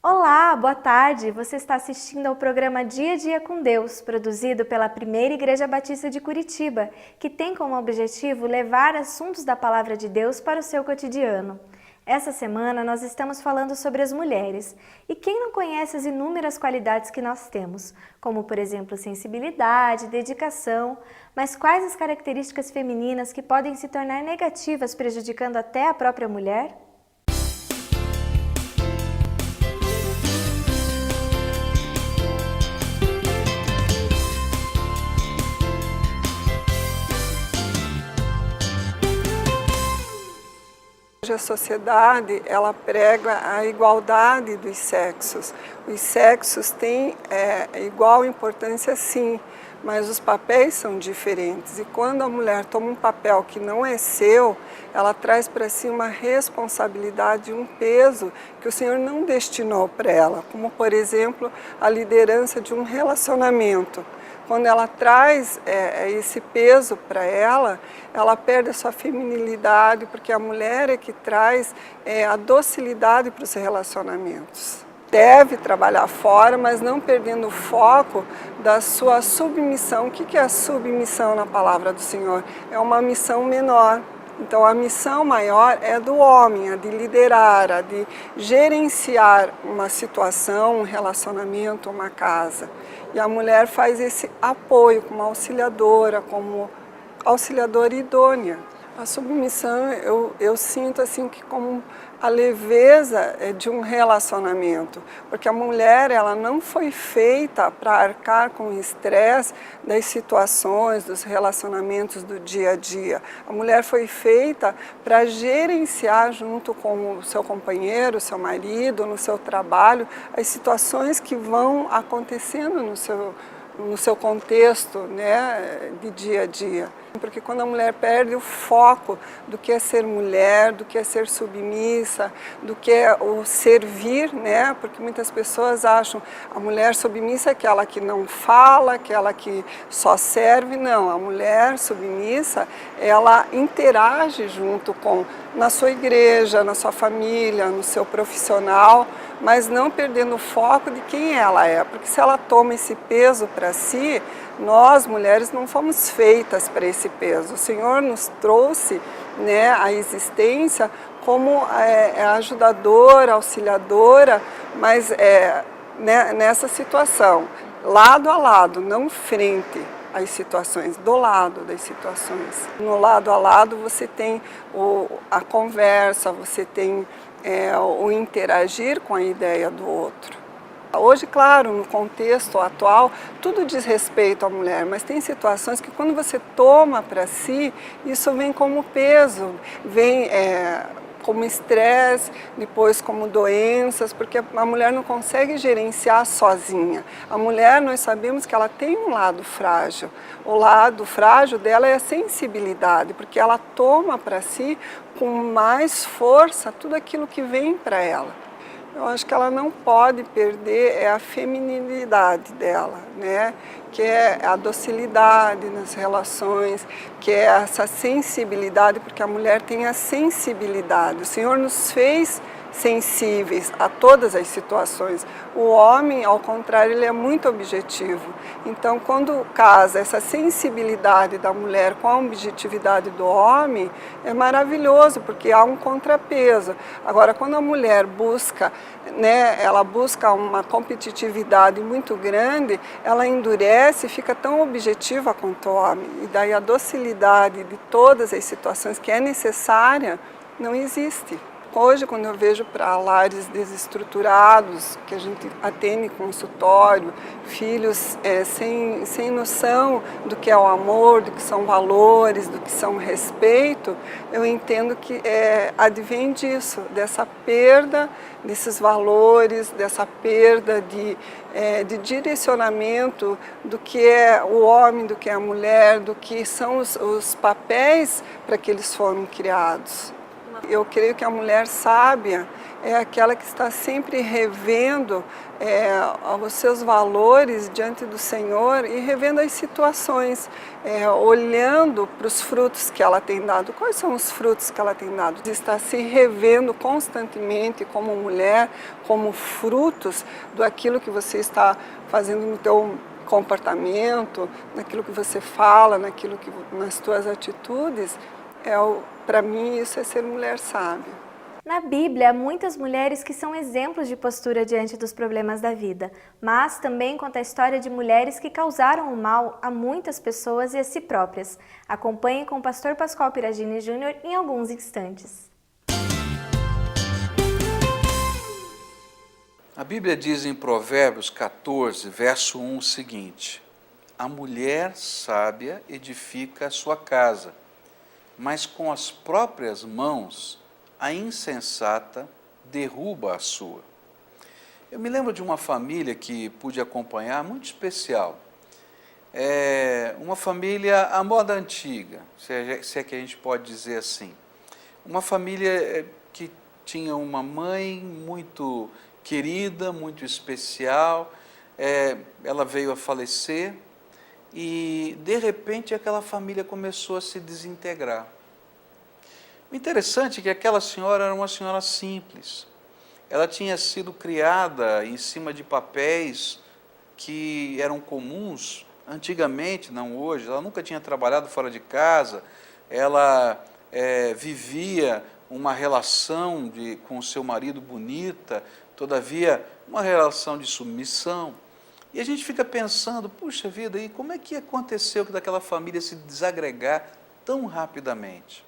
Olá, boa tarde! Você está assistindo ao programa Dia a Dia com Deus, produzido pela Primeira Igreja Batista de Curitiba, que tem como objetivo levar assuntos da Palavra de Deus para o seu cotidiano. Essa semana nós estamos falando sobre as mulheres. E quem não conhece as inúmeras qualidades que nós temos, como por exemplo sensibilidade, dedicação, mas quais as características femininas que podem se tornar negativas, prejudicando até a própria mulher? Hoje a sociedade, ela prega a igualdade dos sexos. Os sexos têm igual importância sim, mas os papéis são diferentes. E quando a mulher toma um papel que não é seu, ela traz para si uma responsabilidade, um peso que o Senhor não destinou para ela, como por exemplo a liderança de um relacionamento. Quando ela traz esse peso para ela perde a sua feminilidade, porque a mulher é que traz a docilidade para os relacionamentos. Deve trabalhar fora, mas não perdendo o foco da sua submissão. O que é a submissão na palavra do Senhor? É uma missão menor. Então a missão maior é do homem, a de liderar, a de gerenciar uma situação, um relacionamento, uma casa. E a mulher faz esse apoio como auxiliadora idônea. A submissão eu sinto assim que como a leveza de um relacionamento, porque a mulher ela não foi feita para arcar com o estresse das situações, dos relacionamentos do dia a dia. A mulher foi feita para gerenciar junto com o seu companheiro, o seu marido, no seu trabalho, as situações que vão acontecendo no seu contexto, né, de dia a dia. Porque quando a mulher perde o foco do que é ser mulher, do que é ser submissa, do que é o servir, né? Porque muitas pessoas acham a mulher submissa é aquela que não fala, aquela que só serve. Não, a mulher submissa, ela interage junto na sua igreja, na sua família, no seu profissional, mas não perdendo o foco de quem ela é. Porque se ela toma esse peso para si, nós, mulheres, não fomos feitas para esse peso. O Senhor nos trouxe, né, a existência como ajudadora, auxiliadora, mas nessa situação, lado a lado, não frente às situações, do lado das situações. No lado a lado você tem a conversa, você tem o interagir com a ideia do outro. Hoje, claro, no contexto atual, tudo diz respeito à mulher, mas tem situações que quando você toma para si, isso vem como peso, vem como estresse, depois como doenças, porque a mulher não consegue gerenciar sozinha. A mulher, nós sabemos que ela tem um lado frágil. O lado frágil dela é a sensibilidade, porque ela toma para si com mais força tudo aquilo que vem para ela. Eu acho que ela não pode perder a feminilidade dela, né? Que é a docilidade nas relações, que é essa sensibilidade, porque a mulher tem a sensibilidade. O Senhor nos fez sensíveis a todas as situações. O homem, ao contrário, ele é muito objetivo. Então, quando casa essa sensibilidade da mulher com a objetividade do homem, é maravilhoso, porque há um contrapeso. Agora, quando a mulher busca, né, ela busca uma competitividade muito grande, ela endurece e fica tão objetiva quanto o homem. E daí a docilidade de todas as situações que é necessária não existe. Hoje, quando eu vejo para lares desestruturados, que a gente atende em consultório, filhos sem noção do que é o amor, do que são valores, do que são respeito, eu entendo que advém disso, dessa perda desses valores, dessa perda de direcionamento do que é o homem, do que é a mulher, do que são os papéis para que eles foram criados. Uma Eu creio que a mulher sábia é aquela que está sempre revendo os seus valores diante do Senhor e revendo as situações, olhando para os frutos que ela tem dado. Quais são os frutos que ela tem dado? Está se revendo constantemente como mulher, como frutos daquilo que você está fazendo no teu comportamento, naquilo que você fala, nas tuas atitudes. Para mim, isso é ser mulher sábia. Na Bíblia, há muitas mulheres que são exemplos de postura diante dos problemas da vida, mas também conta a história de mulheres que causaram o mal a muitas pessoas e a si próprias. Acompanhe com o pastor Pascoal Piragini Júnior em alguns instantes. A Bíblia diz em Provérbios 14, verso 1 o seguinte: a mulher sábia edifica a sua casa, mas com as próprias mãos a insensata derruba a sua. Eu me lembro de uma família que pude acompanhar, muito especial. Uma família à moda antiga, se é que a gente pode dizer assim. Uma família que tinha uma mãe muito querida, muito especial. Ela veio a falecer e, de repente, aquela família começou a se desintegrar. O interessante é que aquela senhora era uma senhora simples. Ela tinha sido criada em cima de papéis que eram comuns antigamente, não hoje. Ela nunca tinha trabalhado fora de casa. Ela vivia uma relação com o seu marido bonita, todavia uma relação de submissão. E a gente fica pensando, puxa vida, e como é que aconteceu que daquela família se desagregar tão rapidamente?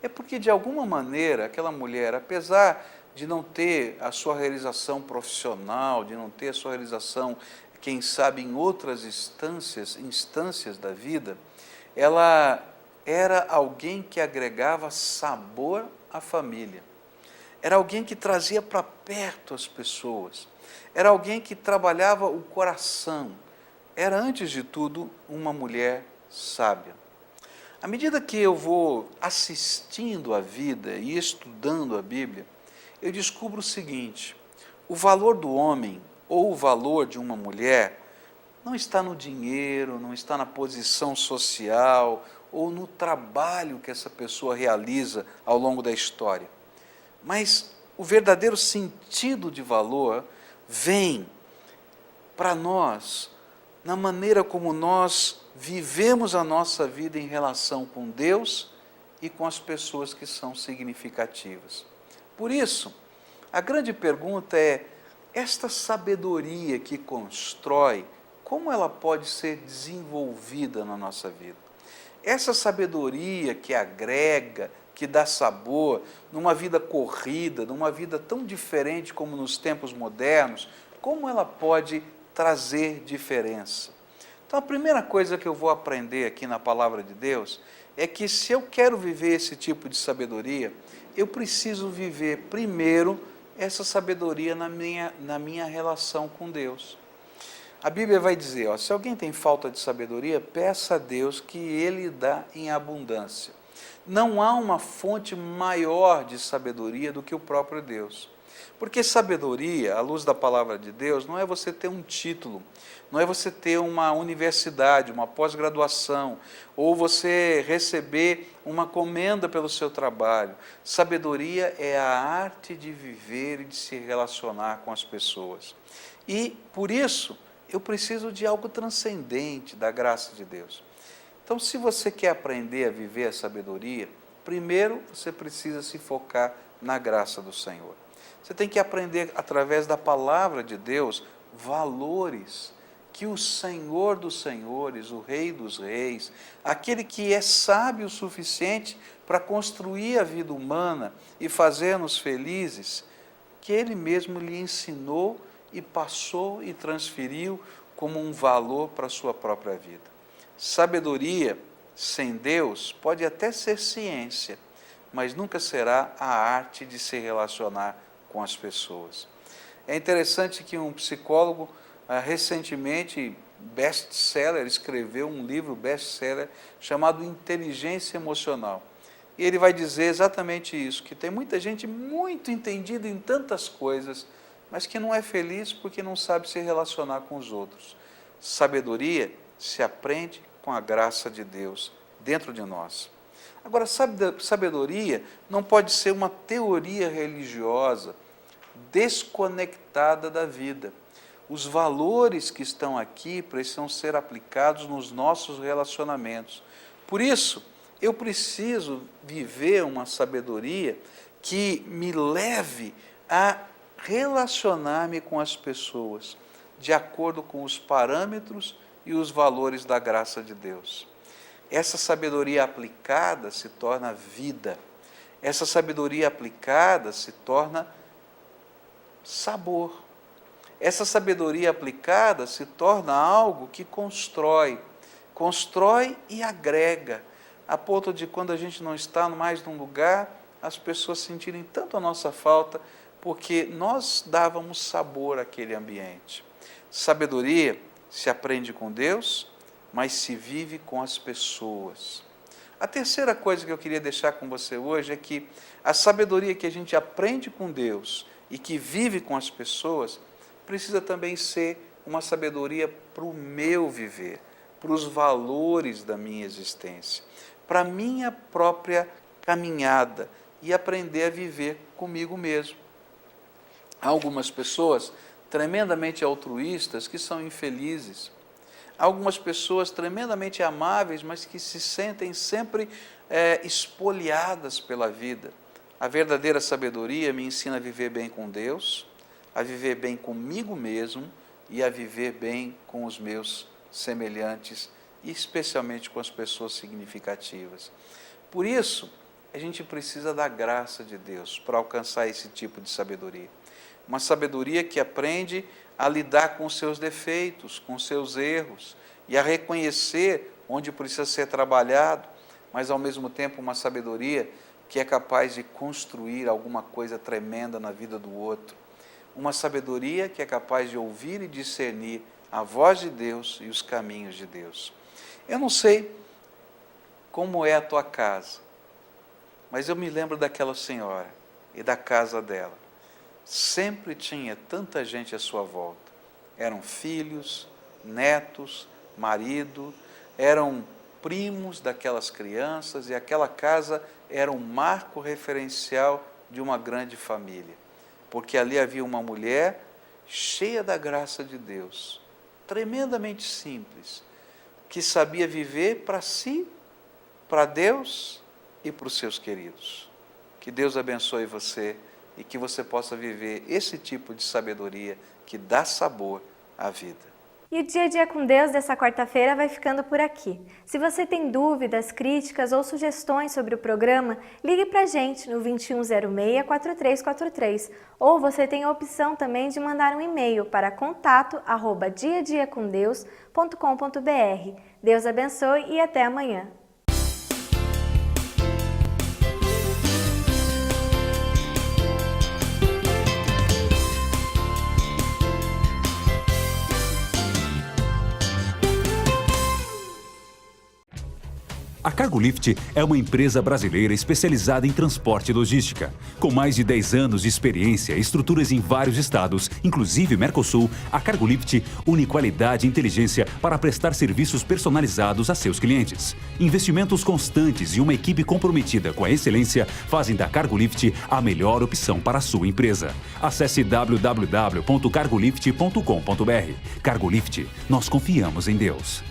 É porque, de alguma maneira, aquela mulher, apesar de não ter a sua realização profissional, de não ter a sua realização, quem sabe, em outras instâncias da vida, ela era alguém que agregava sabor à família. Era alguém que trazia para perto as pessoas. Era alguém que trabalhava o coração. Era, antes de tudo, uma mulher sábia. À medida que eu vou assistindo à vida e estudando a Bíblia, eu descubro o seguinte: o valor do homem ou o valor de uma mulher não está no dinheiro, não está na posição social ou no trabalho que essa pessoa realiza ao longo da história. Mas o verdadeiro sentido de valor vem para nós na maneira como nós vivemos a nossa vida em relação com Deus e com as pessoas que são significativas. Por isso, a grande pergunta é: esta sabedoria que constrói, como ela pode ser desenvolvida na nossa vida? Essa sabedoria que agrega, que dá sabor, numa vida corrida, numa vida tão diferente como nos tempos modernos, como ela pode trazer diferença? Então, a primeira coisa que eu vou aprender aqui na Palavra de Deus é que, se eu quero viver esse tipo de sabedoria, eu preciso viver primeiro essa sabedoria na minha relação com Deus. A Bíblia vai dizer, se alguém tem falta de sabedoria, peça a Deus que Ele dá em abundância. Não há uma fonte maior de sabedoria do que o próprio Deus. Porque sabedoria, à luz da palavra de Deus, não é você ter um título, não é você ter uma universidade, uma pós-graduação, ou você receber uma comenda pelo seu trabalho. Sabedoria é a arte de viver e de se relacionar com as pessoas. E, por isso, eu preciso de algo transcendente da graça de Deus. Então, se você quer aprender a viver a sabedoria, primeiro você precisa se focar na graça do Senhor. Você tem que aprender, através da palavra de Deus, valores que o Senhor dos Senhores, o Rei dos Reis, aquele que é sábio o suficiente para construir a vida humana e fazer-nos felizes, que Ele mesmo lhe ensinou e passou e transferiu como um valor para a sua própria vida. Sabedoria sem Deus pode até ser ciência, mas nunca será a arte de se relacionar com as pessoas. É interessante que um psicólogo, recentemente, best-seller, escreveu um livro best-seller chamado Inteligência Emocional. E ele vai dizer exatamente isso, que tem muita gente muito entendida em tantas coisas, mas que não é feliz porque não sabe se relacionar com os outros. Sabedoria se aprende com a graça de Deus dentro de nós. Agora, sabedoria não pode ser uma teoria religiosa desconectada da vida. Os valores que estão aqui precisam ser aplicados nos nossos relacionamentos. Por isso, eu preciso viver uma sabedoria que me leve a relacionar-me com as pessoas de acordo com os parâmetros e os valores da graça de Deus. Essa sabedoria aplicada se torna vida. Essa sabedoria aplicada se torna sabor. Essa sabedoria aplicada se torna algo que constrói e agrega, a ponto de quando a gente não está mais num lugar, as pessoas sentirem tanto a nossa falta, porque nós dávamos sabor àquele ambiente. Sabedoria se aprende com Deus, mas se vive com as pessoas. A terceira coisa que eu queria deixar com você hoje é que a sabedoria que a gente aprende com Deus e que vive com as pessoas, precisa também ser uma sabedoria para o meu viver, para os valores da minha existência, para a minha própria caminhada e aprender a viver comigo mesmo. Há algumas pessoas tremendamente altruístas que são infelizes. Há algumas pessoas tremendamente amáveis, mas que se sentem sempre espoliadas pela vida. A verdadeira sabedoria me ensina a viver bem com Deus, a viver bem comigo mesmo e a viver bem com os meus semelhantes, e especialmente com as pessoas significativas. Por isso, a gente precisa da graça de Deus para alcançar esse tipo de sabedoria. Uma sabedoria que aprende a lidar com os seus defeitos, com os seus erros, e a reconhecer onde precisa ser trabalhado, mas ao mesmo tempo uma sabedoria que é capaz de construir alguma coisa tremenda na vida do outro. Uma sabedoria que é capaz de ouvir e discernir a voz de Deus e os caminhos de Deus. Eu não sei como é a tua casa, mas eu me lembro daquela senhora e da casa dela. Sempre tinha tanta gente à sua volta. Eram filhos, netos, marido, eram primos daquelas crianças, e aquela casa era um marco referencial de uma grande família, porque ali havia uma mulher cheia da graça de Deus, tremendamente simples, que sabia viver para si, para Deus e para os seus queridos. Que Deus abençoe você e que você possa viver esse tipo de sabedoria que dá sabor à vida. E o Dia a Dia com Deus dessa quarta-feira vai ficando por aqui. Se você tem dúvidas, críticas ou sugestões sobre o programa, ligue para a gente no 2106-4343. Ou você tem a opção também de mandar um e-mail para contato@diadiacomdeus.com.br. Deus abençoe e até amanhã. A Cargolift é uma empresa brasileira especializada em transporte e logística. Com mais de 10 anos de experiência e estruturas em vários estados, inclusive Mercosul, a Cargolift une qualidade e inteligência para prestar serviços personalizados a seus clientes. Investimentos constantes e uma equipe comprometida com a excelência fazem da Cargolift a melhor opção para a sua empresa. Acesse www.cargolift.com.br. Cargolift, nós confiamos em Deus.